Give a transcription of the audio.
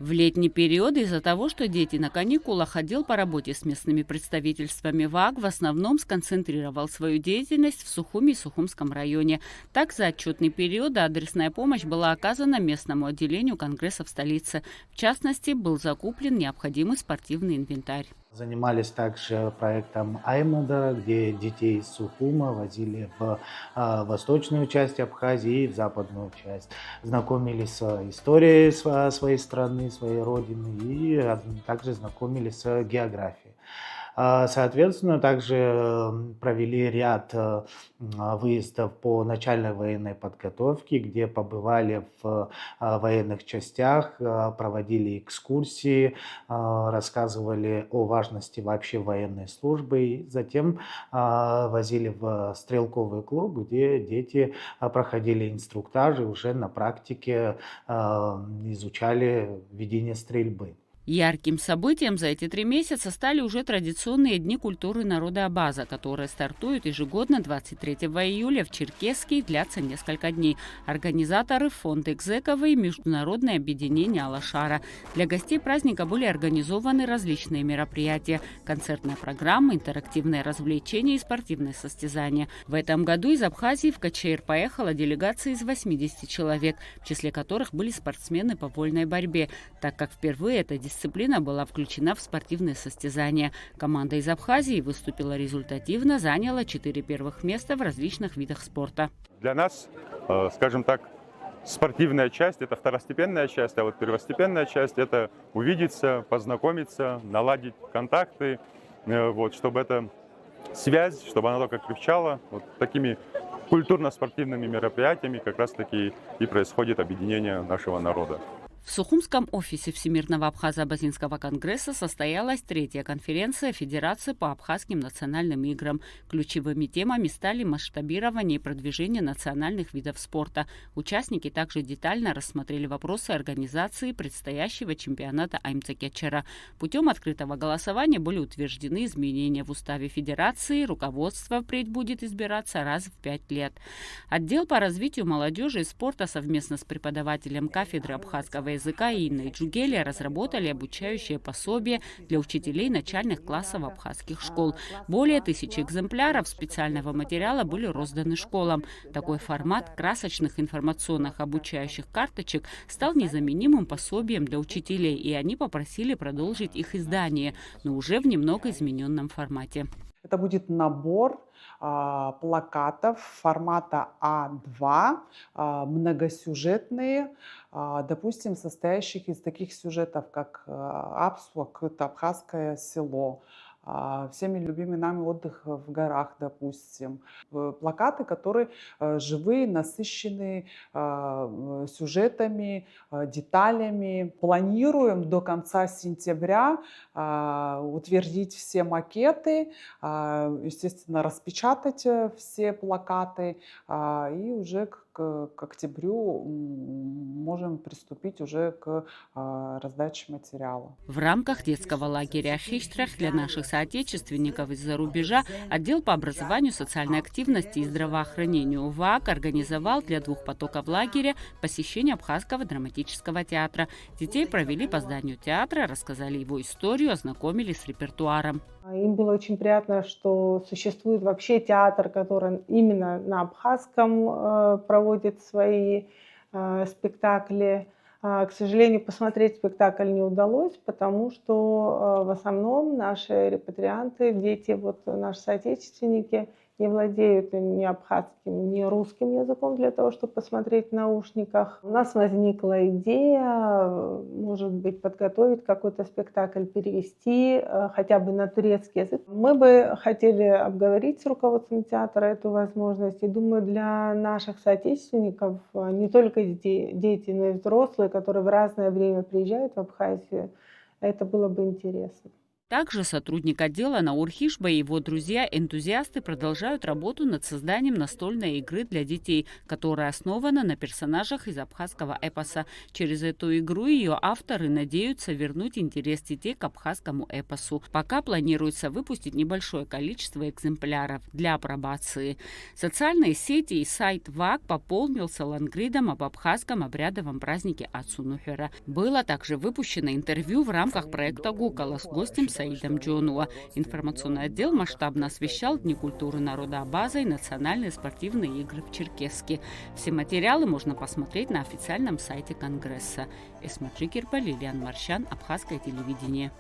В летний период из-за того, что дети на каникулах, отдел по работе с местными представительствами ВАГ в основном сконцентрировал свою деятельность в Сухуми и Сухумском районе. Так, за отчетный период адресная помощь была оказана местному отделению Конгресса в столице. В частности, был закуплен необходимый спортивный инвентарь. Занимались также проектом Аймуда, где детей из Сухума возили в восточную часть Абхазии и в западную часть. Знакомились с историей своей страны, своей родины и также знакомились с географией. Соответственно, также провели ряд выездов по начальной военной подготовке, где побывали в военных частях, проводили экскурсии, рассказывали о важности вообще военной службы. И затем возили в стрелковый клуб, где дети проходили инструктажи, уже на практике изучали ведение стрельбы. Ярким событием за эти 3 месяца стали уже традиционные Дни культуры народа Абаза, которые стартуют ежегодно 23 июля в Черкесске и длятся несколько дней. Организаторы – фонд Экзекова и Международное объединение Алашара. Для гостей праздника были организованы различные мероприятия – концертная программа, интерактивные развлечения и спортивные состязания. В этом году из Абхазии в КЧР поехала делегация из 80 человек, в числе которых были спортсмены по вольной борьбе, так как впервые эта дисциплина была включена в спортивные состязания. Команда из Абхазии выступила результативно, заняла 4 первых места в различных видах спорта. Для нас, скажем так, спортивная часть – это второстепенная часть, а вот первостепенная часть – это увидеться, познакомиться, наладить контакты, чтобы эта связь, чтобы она только крепчала. Вот такими культурно-спортивными мероприятиями как раз-таки и происходит объединение нашего народа. В Сухумском офисе Всемирного Абхазо-Абазинского конгресса состоялась третья конференция Федерации по абхазским национальным играм. Ключевыми темами стали масштабирование и продвижение национальных видов спорта. Участники также детально рассмотрели вопросы организации предстоящего чемпионата АМЦ-КЧР. Путем открытого голосования были утверждены изменения в уставе Федерации. Руководство впредь будет избираться раз в 5 лет. Отдел по развитию молодежи и спорта совместно с преподавателем кафедры абхазского языка Инной Джугели разработали обучающее пособие для учителей начальных классов абхазских школ. Более 1000 экземпляров специального материала были розданы школам. Такой формат красочных информационных обучающих карточек стал незаменимым пособием для учителей, и они попросили продолжить их издание, но уже в немного измененном формате. Это будет набор плакатов формата А2, многосюжетные, допустим, состоящих из таких сюжетов, как Апсуак, это абхазское село, всеми любимый нами отдых в горах, допустим. Плакаты, которые живые, насыщенные сюжетами, деталями. Планируем до конца сентября утвердить все макеты, естественно, распечатать все плакаты и уже к октябрю можем приступить уже к раздаче материала. В рамках детского лагеря «Хиштрах» для наших соотечественников из-за рубежа отдел по образованию, социальной активности и здравоохранению ВАГ организовал для 2 потоков лагеря посещение Абхазского драматического театра. Детей провели по зданию театра, рассказали его историю, ознакомились с репертуаром. Им было очень приятно, что существует вообще театр, который именно на абхазском проводит свои спектакли. К сожалению, посмотреть спектакль не удалось, потому что в основном наши репатрианты, дети, наши соотечественники, не владеют ни абхазским, ни русским языком для того, чтобы посмотреть в наушниках. У нас возникла идея, может быть, подготовить какой-то спектакль, перевести хотя бы на турецкий язык. Мы бы хотели обговорить с руководством театра эту возможность. И думаю, для наших соотечественников, не только дети, но и взрослые, которые в разное время приезжают в Абхазию, это было бы интересно. Также сотрудник отдела Наур Хишба и его друзья-энтузиасты продолжают работу над созданием настольной игры для детей, которая основана на персонажах из абхазского эпоса. Через эту игру ее авторы надеются вернуть интерес детей к абхазскому эпосу. Пока планируется выпустить небольшое количество экземпляров для апробации. Социальные сети и сайт ВАК пополнился лангридом об абхазском обрядовом празднике Ацунухера. Было также выпущено интервью в рамках проекта «Гукала» с гостем Саидом Джонуа. Информационный отдел масштабно освещал Дни культуры народа Абаза и национальные спортивные игры в Черкесске. Все материалы можно посмотреть на официальном сайте Конгресса. Эсма Джикерба, Лилиан Маршан, Абхазское телевидение.